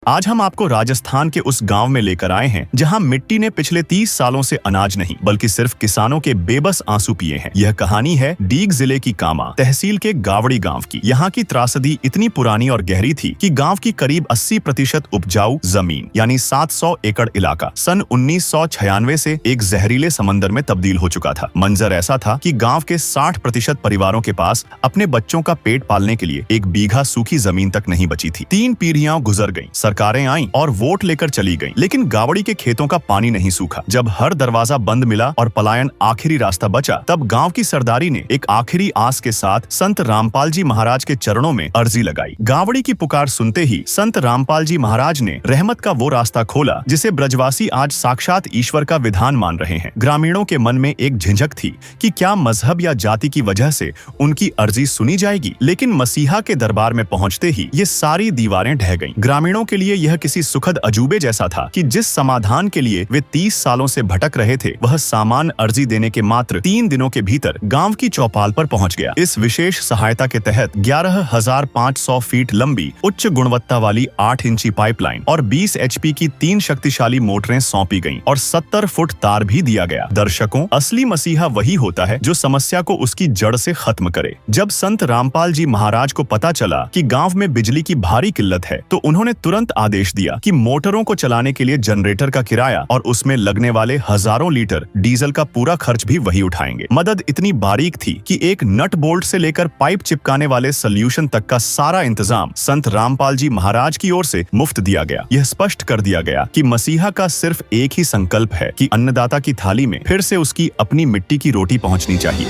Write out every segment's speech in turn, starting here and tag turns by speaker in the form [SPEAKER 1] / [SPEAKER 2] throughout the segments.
[SPEAKER 1] आज हम आपको राजस्थान के उस गांव में लेकर आए हैं जहां मिट्टी ने पिछले 30 सालों से अनाज नहीं बल्कि सिर्फ किसानों के बेबस आंसू पिए हैं। यह कहानी है डीग जिले की कामा तहसील के गावड़ी गांव की। यहाँ की त्रासदी इतनी पुरानी और गहरी थी कि गांव की करीब 80% उपजाऊ जमीन यानी 700 एकड़ इलाका सन 1996 से एक जहरीले समंदर में तब्दील हो चुका था। मंजर ऐसा था कि गाँव के 60% परिवारों के पास अपने बच्चों का पेट पालने के लिए 1 बीघा सूखी जमीन तक नहीं बची थी। 3 पीढ़ियां गुजर गईं, सरकारें आईं और वोट लेकर चली गईं, लेकिन गावड़ी के खेतों का पानी नहीं सूखा। जब हर दरवाजा बंद मिला और पलायन आखिरी रास्ता बचा, तब गांव की सरदारी ने एक आखिरी आस के साथ संत रामपाल जी महाराज के चरणों में अर्जी लगाई। गावड़ी की पुकार सुनते ही संत रामपाल जी महाराज ने रहमत का वो रास्ता खोला जिसे ब्रजवासी आज साक्षात ईश्वर का विधान मान रहे हैं। ग्रामीणों के मन में एक झिझक थी कि क्या मजहब या जाति की वजह से उनकी अर्जी सुनी जाएगी, लेकिन मसीहा के दरबार में पहुंचते ही ये सारी दीवारें ढह गईं। ग्रामीणों के लिए यह किसी सुखद अजूबे जैसा था कि जिस समाधान के लिए वे 30 सालों से भटक रहे थे, वह सामान अर्जी देने के मात्र 3 दिनों के भीतर गांव की चौपाल पर पहुंच गया। इस विशेष सहायता के तहत 11,500 फीट लंबी उच्च गुणवत्ता वाली 8 इंची पाइपलाइन और 20 HP की 3 शक्तिशाली मोटरें सौंपी गईं और 70 फुट तार भी दिया गया। दर्शकों, असली मसीहा वही होता है जो समस्या को उसकी जड़ से खत्म करे। जब संत रामपाल जी महाराज को पता चला कि गांव में बिजली की भारी किल्लत है, तो उन्होंने तुरंत आदेश दिया कि मोटरों को चलाने के लिए जनरेटर का किराया और उसमें लगने वाले हजारों लीटर डीजल का पूरा खर्च भी वही उठाएंगे। मदद इतनी बारीक थी कि एक नट बोल्ट से लेकर पाइप चिपकाने वाले सॉल्यूशन तक का सारा इंतजाम संत रामपाल जी महाराज की ओर से मुफ्त दिया गया। यह स्पष्ट कर दिया गया कि मसीहा का सिर्फ एक ही संकल्प है कि अन्नदाता की थाली में फिर से उसकी अपनी मिट्टी की रोटी पहुंचनी चाहिए।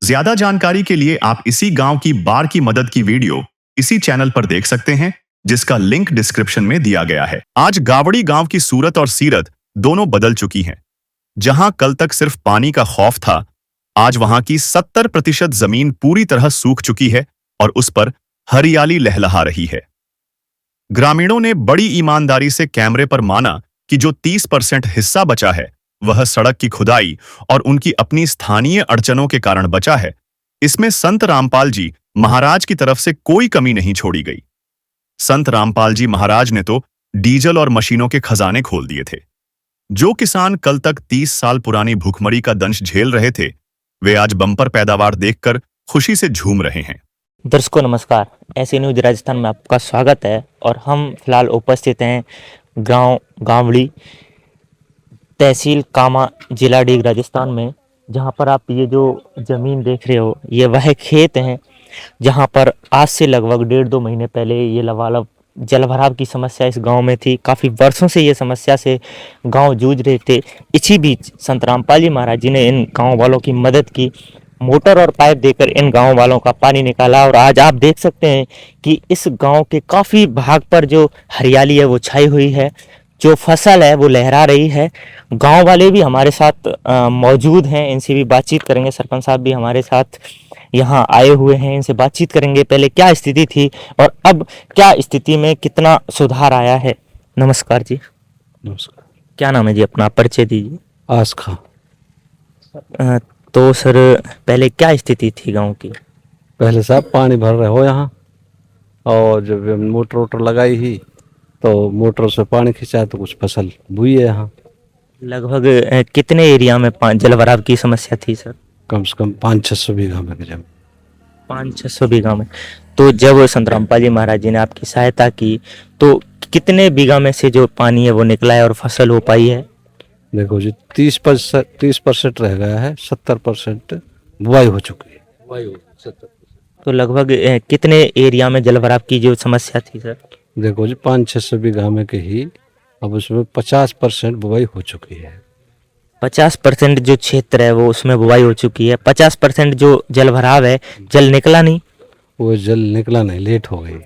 [SPEAKER 1] ज्यादा जानकारी के लिए आप इसी गांव की बाढ़ की मदद की वीडियो इसी चैनल पर देख सकते हैं, जिसका लिंक डिस्क्रिप्शन में दिया गया है। आज गावड़ी गांव की सूरत और सीरत दोनों बदल चुकी हैं। जहां कल तक सिर्फ पानी का खौफ था, आज वहां की 70% जमीन पूरी तरह सूख चुकी है और उस पर हरियाली लहलहा रही है। ग्रामीणों ने बड़ी ईमानदारी से कैमरे पर माना कि जो 30% हिस्सा बचा है वह सड़क की खुदाई और उनकी अपनी स्थानीय अड़चनों के कारण बचा है। इसमें संत रामपाल जी महाराज की तरफ से कोई कमी नहीं छोड़ी गई। संत रामपाल जी महाराज ने तो डीजल और मशीनों के खजाने खोल दिए थे। जो किसान कल तक 30 साल पुरानी भूखमरी का दंश झेल रहे थे, वे आज बम्पर पैदावार देखकर खुशी से झूम रहे हैं।
[SPEAKER 2] दर्शकों नमस्कार, ऐसे न्यूज राजस्थान में आपका स्वागत है और हम फिलहाल उपस्थित हैं गांव गावड़ी तहसील कामा जिला डीग राजस्थान में, जहां पर आप ये जो ज़मीन देख रहे हो ये वह खेत हैं जहां पर आज से लगभग 1.5-2 महीने पहले ये लबालब जलभराव की समस्या इस गांव में थी। काफ़ी वर्षों से ये समस्या से गांव जूझ रहे थे। इसी बीच संत रामपाल जी महाराज जी ने इन गांव वालों की मदद की, मोटर और पाइप देकर इन गांव वालों का पानी निकाला और आज आप देख सकते हैं कि इस गांव के काफ़ी भाग पर जो हरियाली है वो छाई हुई है, जो फसल है वो लहरा रही है। गांव वाले भी हमारे साथ मौजूद हैं, इनसे भी बातचीत करेंगे। सरपंच साहब भी हमारे साथ यहां आए हुए हैं, इनसे बातचीत करेंगे पहले क्या स्थिति थी और अब क्या स्थिति में कितना सुधार आया है। नमस्कार जी।
[SPEAKER 3] नमस्कार।
[SPEAKER 2] क्या नाम है जी अपना, परिचय दीजिए।
[SPEAKER 3] आस्खा।
[SPEAKER 2] तो सर पहले क्या स्थिति थी गांव की?
[SPEAKER 3] पहले साहब पानी भर रहे हो यहाँ, और जब मोटर वोटर लगाई ही तो मोटर से पानी खिंचा तो कुछ फसल बुई है यहाँ।
[SPEAKER 2] लगभग कितने एरिया में जलभराव की समस्या थी सर?
[SPEAKER 3] कम से कम 500-600 बीघा में। जब
[SPEAKER 2] 500-600 बीघा में। तो जब संत रामपाल जी महाराज जी ने आपकी सहायता की तो कितने बीघा में से जो पानी है वो निकला है और फसल हो पाई है?
[SPEAKER 3] देखो जी 30% रह गया है, 70% बुआई हो चुकी है।
[SPEAKER 2] तो लगभग कितने एरिया में जल भराव की जो समस्या थी सर?
[SPEAKER 3] देखो जी 500-600 बीघा में के ही अब उसमें 50% बुआई हो चुकी है।
[SPEAKER 2] 50% जो क्षेत्र है वो उसमें बुवाई हो चुकी है। 50% जो जल भराव है, जल निकला नहीं।
[SPEAKER 3] वो जल निकला नहीं, लेट हो गई।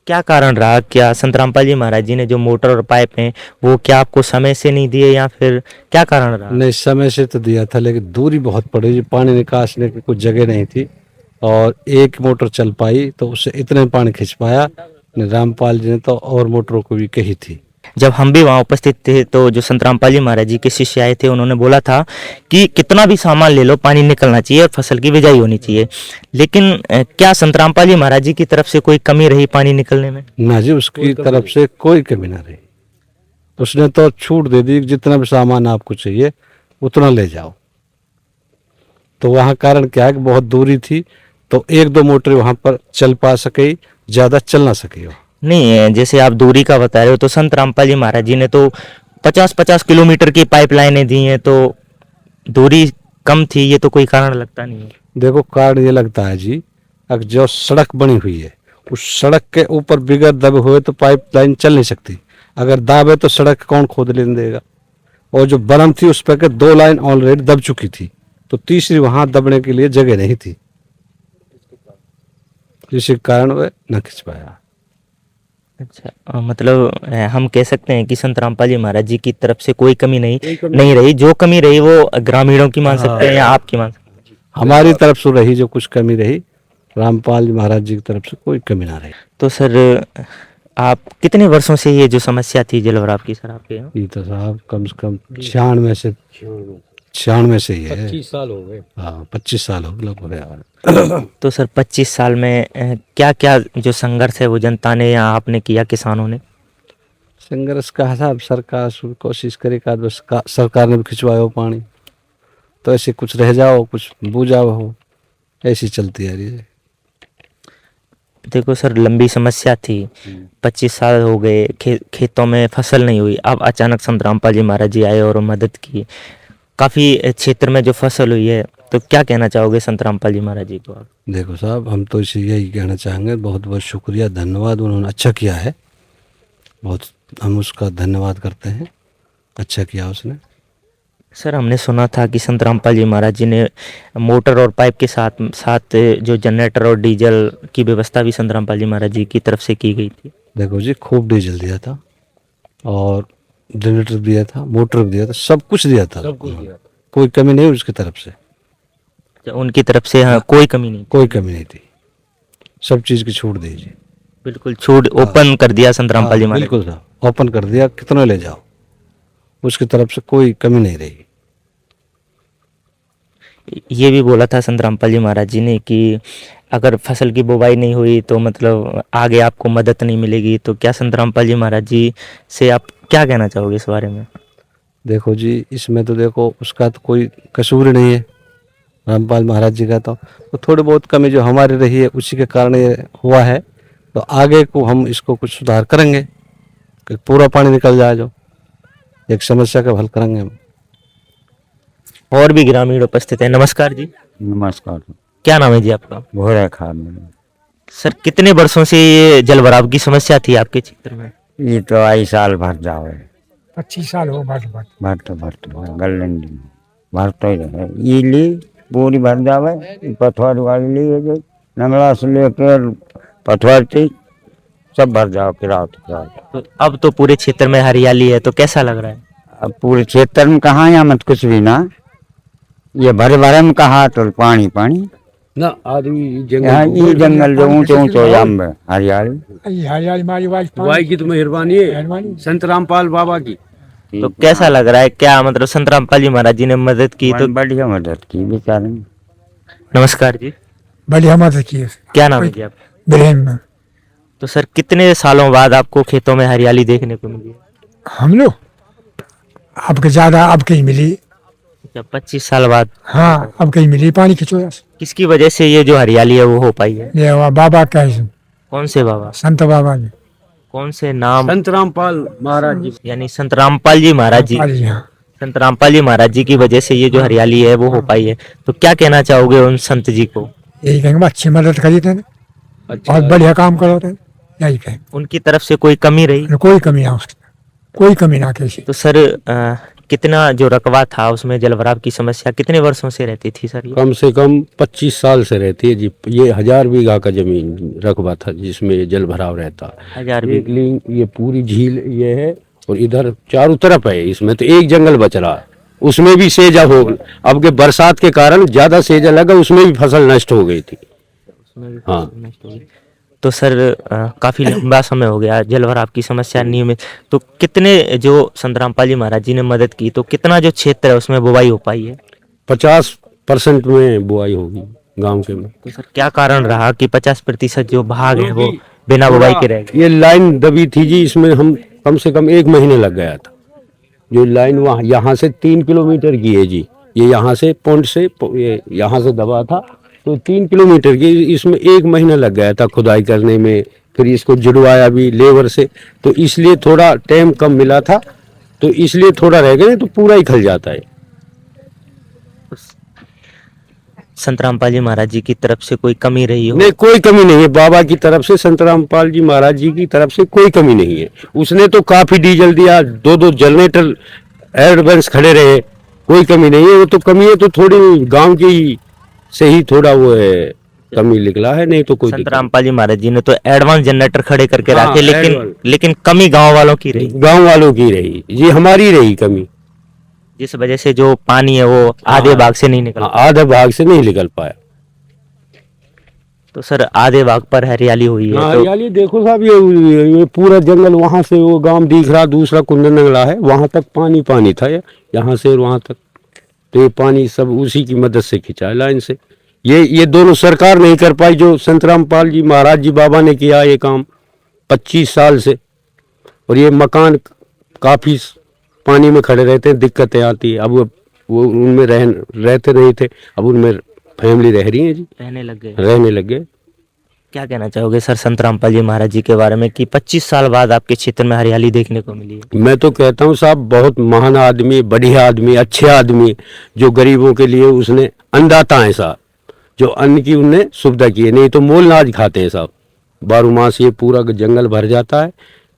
[SPEAKER 2] क्या कारण रहा? क्या संत रामपाल जी महाराज जी ने जो मोटर और पाइप हैं वो क्या आपको समय से नहीं दिए या फिर क्या कारण रहा?
[SPEAKER 3] नहीं, समय से तो दिया था लेकिन दूरी बहुत पड़ी जी, पानी निकासने की कुछ जगह नहीं थी और एक मोटर चल पाई तो उससे इतने पानी खींच पाया। रामपाल जी ने तो और मोटरों को भी कही थी।
[SPEAKER 2] जब हम भी वहाँ उपस्थित थे तो जो संत रामपाल जी महाराज जी के शिष्य आए थे उन्होंने बोला था कि कितना भी सामान ले लो, पानी निकलना चाहिए और फसल की बिजाई होनी चाहिए। लेकिन क्या संत रामपाल जी महाराज जी की तरफ से कोई कमी रही पानी निकलने में?
[SPEAKER 3] ना जी, उसकी तरफ से कोई कमी ना रही। उसने तो छूट दे दी, जितना भी सामान आपको चाहिए उतना ले जाओ। तो वहाँ कारण क्या है कि बहुत दूरी थी तो एक दो मोटर वहाँ पर चल पा सके, ज्यादा चल ना सके।
[SPEAKER 2] नहीं, जैसे आप दूरी का बता रहे हो तो संत रामपाल जी महाराज जी ने तो 50-50 किलोमीटर की पाइपलाइनें दी हैं, तो दूरी कम थी, ये तो कोई कारण लगता नहीं है।
[SPEAKER 3] देखो कारण ये लगता है जी, अब जो सड़क बनी हुई है उस सड़क के ऊपर बिगड़ दबे हुए तो पाइपलाइन चल नहीं सकती। अगर दाबे तो सड़क कौन खोद लेने देगा। और जो बरम थी उस पर के 2 लाइन ऑलरेडी दब चुकी थी तो तीसरी वहां दबने के लिए जगह नहीं थी, इसी कारण वह न खिंच पाया।
[SPEAKER 2] अच्छा, मतलब हम कह सकते हैं कि संत रामपाल जी महाराज जी की तरफ से कोई कमी नहीं रही। जो कमी रही वो ग्रामीणों की मान सकते हैं या आपकी मान सकते हैं?
[SPEAKER 3] हमारी तरफ से रही जो कुछ कमी रही, रामपाल जी महाराज जी की तरफ से कोई कमी ना रही।
[SPEAKER 2] तो सर आप कितने वर्षों से ये जो समस्या थी जल भराव की सर आपके यहाँ?
[SPEAKER 3] ये तो साहब कम से कम 96 से ही है।
[SPEAKER 4] 25 साल हो गए।
[SPEAKER 3] हाँ 25 साल हो गए लगभग यार।
[SPEAKER 2] तो सर 25 साल में क्या क्या जो संघर्ष है वो जनता ने या आपने किया, किसानों ने?
[SPEAKER 3] संघर्ष का हिसाब सरकार कोशिश करे का बस सरकार ने भी खिंचवाया हो पानी, तो ऐसे कुछ रह जाओ कुछ बुझाओ हो, ऐसी चलती है ये।
[SPEAKER 2] देखो सर, लंबी समस्या थी, 25 साल हो गए, खेतों में फसल नहीं हुई। अब अचानक संत रामपाल जी महाराज जी आए और मदद की, काफ़ी क्षेत्र में जो फसल हुई है। तो क्या कहना चाहोगे संत रामपाल जी महाराज जी को आप?
[SPEAKER 3] देखो साहब, हम तो इसे यही कहना चाहेंगे, बहुत बहुत शुक्रिया, धन्यवाद, उन्होंने अच्छा किया है, बहुत हम उसका धन्यवाद करते हैं, अच्छा किया उसने।
[SPEAKER 2] सर हमने सुना था कि संत रामपाल जी महाराज जी ने मोटर और पाइप के साथ साथ जो जनरेटर और डीजल की व्यवस्था भी संत रामपाल जी महाराज जी की तरफ से की गई थी।
[SPEAKER 3] देखो जी, खूब डीजल दिया था और जनरेटर दिया था, मोटर दिया था, सब कुछ दिया था, कोई कमी नहीं उसकी तरफ से।
[SPEAKER 2] उनकी तरफ से हाँ, कोई कमी नहीं,
[SPEAKER 3] कोई कमी नहीं थी, सब चीज की छूट दीजिए,
[SPEAKER 2] बिल्कुल छूट ओपन कर दिया संत रामपाल जी महाराज।
[SPEAKER 3] बिल्कुल साहब, ओपन कर दिया, कितना ले जाओ, उसकी तरफ से कोई कमी नहीं रही।
[SPEAKER 2] ये भी बोला था संत रामपाल जी महाराज जी ने कि अगर फसल की बुवाई नहीं हुई तो मतलब आगे आपको मदद नहीं मिलेगी। तो क्या संत रामपाल जी महाराज जी से आप क्या कहना चाहोगे इस बारे में?
[SPEAKER 3] देखो जी, इसमें तो देखो उसका तो कोई कसूर नहीं है, रामपाल महाराज जी का तो थोड़ी बहुत कमी जो हमारी रही है उसी के कारण ये हुआ है। तो आगे को हम इसको कुछ सुधार करेंगे कि पूरा पानी निकल जाए, जो एक समस्या का हल करेंगे हम।
[SPEAKER 2] और भी ग्रामीण उपस्थित है। नमस्कार जी।
[SPEAKER 4] नमस्कार।
[SPEAKER 2] क्या नाम है जी आपका?
[SPEAKER 4] भोरे खान।
[SPEAKER 2] सर कितने वर्षों से ये जल भराव की समस्या थी आपके क्षेत्र में?
[SPEAKER 4] ये तो आई साल भर जाओ
[SPEAKER 5] 25 साल हो
[SPEAKER 4] भरते गलेंडी भरते ही रहे। ये ली पूरी भर जावे, पथवारी वाली ली है जो नंगला से लेकर पथवारी तक सब भर जाओ किरात।
[SPEAKER 2] तो अब तो पूरे क्षेत्र में हरियाली है, तो कैसा लग रहा है?
[SPEAKER 4] अब पूरे क्षेत्र में कहाँ यहाँ मत कुछ भी ना, ये भरे भरे में कहा तो पानी पानी
[SPEAKER 5] ना आदमी
[SPEAKER 4] यहाँ ये जंगल जो ऊंचे ऊंचे हो जाम में हरियाली।
[SPEAKER 5] हरियाली मारी
[SPEAKER 6] भाई की तो मेहरबानी है संत रामपाल बाबा की।
[SPEAKER 2] तो कैसा लग रहा है? क्या मतलब संत रामपाल जी महाराज जी ने मदद की तो?
[SPEAKER 4] बढ़िया मदद की बेचारे।
[SPEAKER 2] नमस्कार जी।
[SPEAKER 5] बढ़िया मदद की।
[SPEAKER 2] क्या नाम है जी आपका?
[SPEAKER 5] ब्रह्म।
[SPEAKER 2] तो सर कितने सालों बाद आपको खेतों में हरियाली देखने को मिली?
[SPEAKER 5] हम लोग आपके ज्यादा अब कहीं मिली।
[SPEAKER 2] 25 साल बाद।
[SPEAKER 5] हाँ, अब कहीं मिली पानी खिंचो।
[SPEAKER 2] किसकी वजह से ये जो हरियाली है वो हो पाई है?
[SPEAKER 5] ये हुआ बाबा का है।
[SPEAKER 2] कौन से बाबा?
[SPEAKER 5] संत बाबा जी।
[SPEAKER 2] कौन से नाम?
[SPEAKER 6] संत रामपाल महाराज जी।
[SPEAKER 2] यानी संत रामपाल जी महाराज जी।
[SPEAKER 5] हाँ।
[SPEAKER 2] संत रामपाल जी महाराज जी की वजह से ये जो हरियाली है वो हो पाई है, तो क्या कहना चाहोगे उन संत जी को?
[SPEAKER 5] यही कहेंगे अच्छी मदद करी थे, बहुत बढ़िया काम करो थे, यही कहेंगे।
[SPEAKER 2] उनकी तरफ से कोई कमी रही?
[SPEAKER 5] कोई कमी ना उसकी, कोई कमी ना किसी।
[SPEAKER 2] तो सर कितना जो रकबा था उसमें जल भराव की समस्या कितने वर्षों से रहती थी सर? ये
[SPEAKER 7] कम से कम 25 साल से रहती है जी। ये 1000 बीघा का जमीन रकबा था जिसमें जल भराव रहता है।
[SPEAKER 2] 1000
[SPEAKER 7] एक लिंग ये पूरी झील ये है और इधर चारों तरफ है, इसमें तो एक जंगल बच रहा है, उसमें भी सेजा हो, अब के बरसात के कारण ज्यादा सेजा लगा, उसमें भी फसल नष्ट हो गई थी। हाँ।
[SPEAKER 2] तो सर काफी लंबा समय हो गया जल भराव की समस्या नियमित, तो कितने जो संत रामपाल जी महाराज जी ने मदद की, तो कितना जो क्षेत्र है उसमें बुवाई हो पाई है?
[SPEAKER 7] 50% में बुआई होगी गांव के में।
[SPEAKER 2] तो सर क्या कारण रहा कि 50% जो भाग है वो बिना बुवाई के रह गए?
[SPEAKER 7] ये लाइन दबी थी जी, इसमें हम कम से कम 1 महीने लग गया था। जो लाइन वहाँ यहाँ से 3 किलोमीटर की है जी, ये यहाँ से पॉइंट से यहाँ से दबा था तो 3 किलोमीटर की, इसमें 1 महीना लग गया था खुदाई करने में, फिर इसको जुड़वाया भी लेबर से, तो इसलिए थोड़ा टाइम कम मिला था, तो इसलिए थोड़ा रह गए, तो पूरा ही खल जाता है।
[SPEAKER 2] संत रामपाल जी महाराज जी की तरफ से कोई कमी रही हो?
[SPEAKER 7] नहीं, कोई कमी नहीं है बाबा की तरफ से, संत रामपाल जी महाराज जी की तरफ से कोई कमी नहीं है। उसने तो काफी डीजल दिया, 2-2 जनरेटर एडवांस खड़े रहे, कोई कमी नहीं है। वो तो कमी है तो थोड़ी गांव की से ही थोड़ा वो है कमी निकला है, नहीं तो कोई
[SPEAKER 2] संत रामपाल जी महाराज जी ने तो एडवांस जनरेटर खड़े करके रखे, लेकिन
[SPEAKER 7] एडवांस।
[SPEAKER 2] कमी गांव वालों की रही,
[SPEAKER 7] गांव वालों की रही जी, हमारी रही कमी।
[SPEAKER 2] जिस वजह से जो पानी है वो आधे भाग से नहीं निकला।
[SPEAKER 7] आधे भाग से नहीं निकल पाया।
[SPEAKER 2] तो सर आधे भाग पर हरियाली हुई है, तो
[SPEAKER 7] हरियाली देखो साहब, ये पूरा जंगल, वहां से वो गांव दिख रहा, दूसरा कुंदन नंगला है, वहां तक पानी पानी था, यहाँ से वहां तक, तो ये पानी सब उसी की मदद से खिंचा है लाइन से। ये दोनों सरकार नहीं कर पाई, जो संत रामपाल जी महाराज जी बाबा ने किया ये काम 25 साल से। और ये मकान काफी पानी में खड़े रहते हैं, दिक्कतें आती है। अब वो उनमें रहते नहीं थे, अब उनमें फैमिली रह रही है जी,
[SPEAKER 2] रहने लग गए।
[SPEAKER 7] रहने लग गए।
[SPEAKER 2] क्या कहना चाहोगे सर संत रामपाल जी महाराज जी के बारे में कि 25 साल बाद आपके क्षेत्र में हरियाली देखने को मिली है?
[SPEAKER 7] मैं तो कहता हूँ साहब, बहुत महान आदमी, बढ़िया आदमी, अच्छे आदमी, जो गरीबों के लिए उसने अन्नदाता है साहब, जो अन्न की उनने सुविधा की है। नहीं तो मोल नाज खाते हैं साहब, 12 मास ये पूरा जंगल भर जाता है,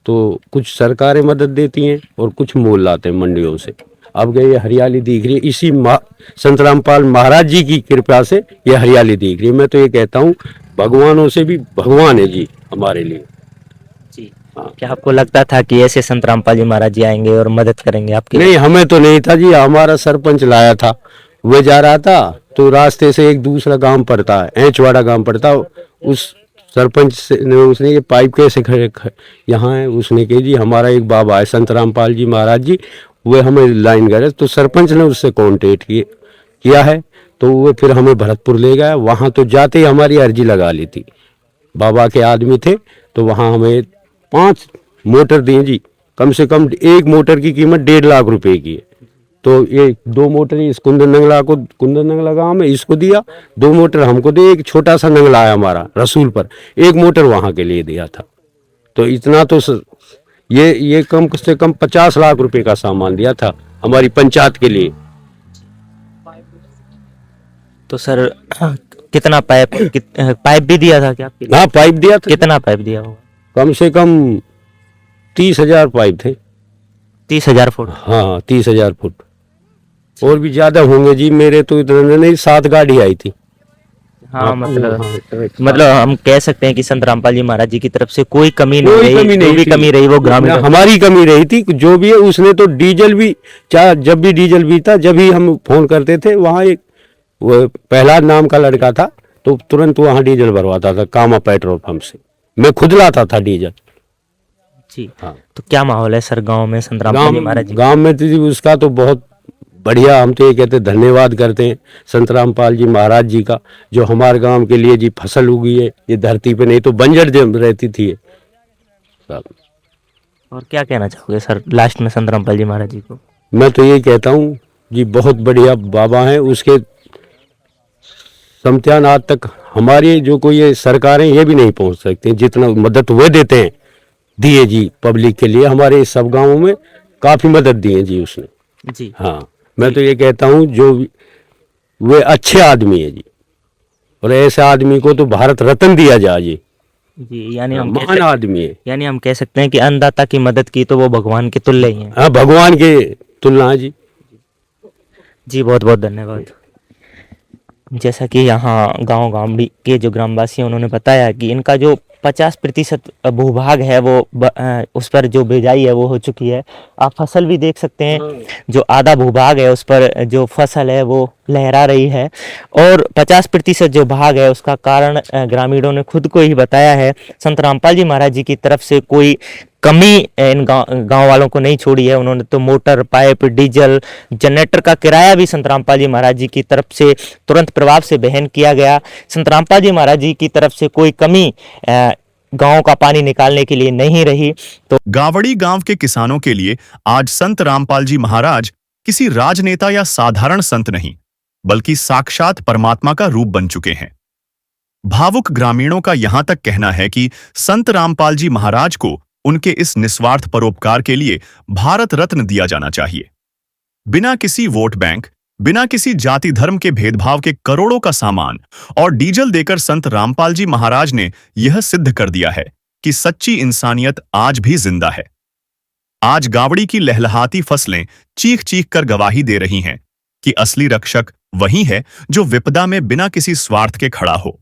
[SPEAKER 7] तो कुछ सरकारें मदद देती हैं और कुछ मोल लाते हैं मंडियों से। अब गए ये हरियाली दिख रही है, इसी संत रामपाल महाराज जी की कृपा से ये हरियाली दिख रही है। मैं तो ये कहता हूँ भगवानों से भी भगवान है जी हमारे लिए।
[SPEAKER 2] जी। क्या आपको लगता था कि ऐसे संत रामपाल जी महाराज जी आएंगे और मदद करेंगे आपकी?
[SPEAKER 7] नहीं, हमें तो नहीं था जी, हमारा सरपंच लाया था, वह जा रहा था तो रास्ते से एक दूसरा गांव पड़ता है, ऐंचवाड़ा गांव पड़ता, उस सरपंच से उसने ये पाइप कैसे खड़े यहाँ है, उसने कही जी हमारा एक बाबा है संत रामपाल जी महाराज जी, वे हमें लाइन करे, तो सरपंच ने उससे कॉन्टेक्ट किया है, तो वो फिर हमें भरतपुर ले गया। वहाँ तो जाते ही हमारी अर्जी लगा ली थी, बाबा के आदमी थे, तो वहाँ हमें 5 मोटर दिए जी, कम से कम एक मोटर की कीमत 1.5 लाख रुपए की है। तो ये 2 मोटर इस कुंदन नंगला गाँव में इसको दिया, 2 मोटर हमको दे, एक छोटा सा नंगला है हमारा रसूल पर, 1 मोटर वहाँ के लिए दिया था। तो इतना तो ये कम से कम 50 लाख रुपए का सामान दिया था हमारी पंचायत के लिए।
[SPEAKER 2] तो सर कितना पाइप भी दिया था क्या आपके लिए?
[SPEAKER 7] हाँ, पाइप दिया था।
[SPEAKER 2] कितना पाइप दिया होगा?
[SPEAKER 7] कम से कम 30,000 पाइप थे।
[SPEAKER 2] 30,000 फुट?
[SPEAKER 7] हाँ, 30,000 फुट, और भी ज्यादा होंगे जी, मेरे तो इतना नहीं, 7 गाड़ी आई थी।
[SPEAKER 2] हाँ, मतलब हम कह सकते हैं कि संत रामपाल जी महाराज जी की तरफ से कोई कमी नहीं रही, जो भी कमी रही वो ग्रामीण,
[SPEAKER 7] हमारी कमी रही थी जो भी है। उसने तो डीजल भी, जब भी डीजल भी था, जब भी हम फोन करते थे, वहाँ एक वो प्रहलाद नाम का लड़का था, तो तुरंत वहाँ डीजल भरवाता था कामा पेट्रोल पंप से, मैं खुद लाता था डीजल
[SPEAKER 2] जी।
[SPEAKER 7] हाँ।
[SPEAKER 2] तो क्या माहौल है सर गांव में संत रामपाल जी महाराज जी?
[SPEAKER 7] गांव में तो उसका तो बहुत बढ़िया, हम तो ये कहते धन्यवाद करते हैं संत रामपाल जी महाराज जी का, जो हमारे गांव के लिए जी फसल उगी है ये धरती पे, नहीं तो बंजर रहती थी सब।
[SPEAKER 2] और क्या कहना चाहोगे सर लास्ट में संत रामपाल जी महाराज जी को?
[SPEAKER 7] मैं तो ये कहता हूँ जी, बहुत बढ़िया बाबा हैं, उसके समत्यान आज तक हमारी जो कोई ये सरकारें ये भी नहीं पहुंच सकती, जितना मदद वो देते हैं, दिए जी पब्लिक के लिए, हमारे सब गांवों में काफी मदद दी है जी उसने।
[SPEAKER 2] जी
[SPEAKER 7] हाँ, मैं तो ये कहता हूँ जो वे अच्छे आदमी है जी, और ऐसे आदमी को तो भारत रत्न दिया जाए जी।
[SPEAKER 2] जी, यानी हम
[SPEAKER 7] महान आदमी है।
[SPEAKER 2] यानी हम कह सकते हैं कि अन्नदाता की मदद की तो वो भगवान के तुल्य ही हैं।
[SPEAKER 7] हाँ, भगवान के तुलना है जी।
[SPEAKER 2] जी बहुत बहुत धन्यवाद। जैसा कि यहाँ गांव गामड़ी के जो ग्रामवासी हैं उन्होंने बताया कि इनका जो 50% भूभाग है वो उस पर जो बिजाई है वो हो चुकी है। आप फसल भी देख सकते हैं, जो आधा भूभाग है उस पर जो फसल है वो लहरा रही है, और 50% जो भाग है उसका कारण ग्रामीणों ने खुद को ही बताया है। संत रामपाल जी महाराज जी की तरफ से कोई कमी इन गांव वालों को नहीं छोड़ी है। उन्होंने तो मोटर, पाइप, डीजल, जनरेटर का किराया भी संत रामपाल जी महाराज जी की तरफ से तुरंत प्रभाव से वहन किया गया। संत रामपाल जी महाराज जी की तरफ से कोई कमी गांव का पानी निकालने के लिए नहीं रही। तो
[SPEAKER 1] गावड़ी गांव के किसानों के लिए आज संत रामपाल जी महाराज किसी राजनेता या साधारण संत नहीं, बल्कि साक्षात परमात्मा का रूप बन चुके हैं। भावुक ग्रामीणों का यहां तक कहना है कि संत रामपाल जी महाराज को उनके इस निस्वार्थ परोपकार के लिए भारत रत्न दिया जाना चाहिए। बिना किसी वोट बैंक, बिना किसी जाति धर्म के भेदभाव के करोड़ों का सामान और डीजल देकर संत रामपाल जी महाराज ने यह सिद्ध कर दिया है कि सच्ची इंसानियत आज भी जिंदा है। आज गावड़ी की लहलहाती फसलें चीख चीख कर गवाही दे रही हैं कि असली रक्षक वही है जो विपदा में बिना किसी स्वार्थ के खड़ा हो।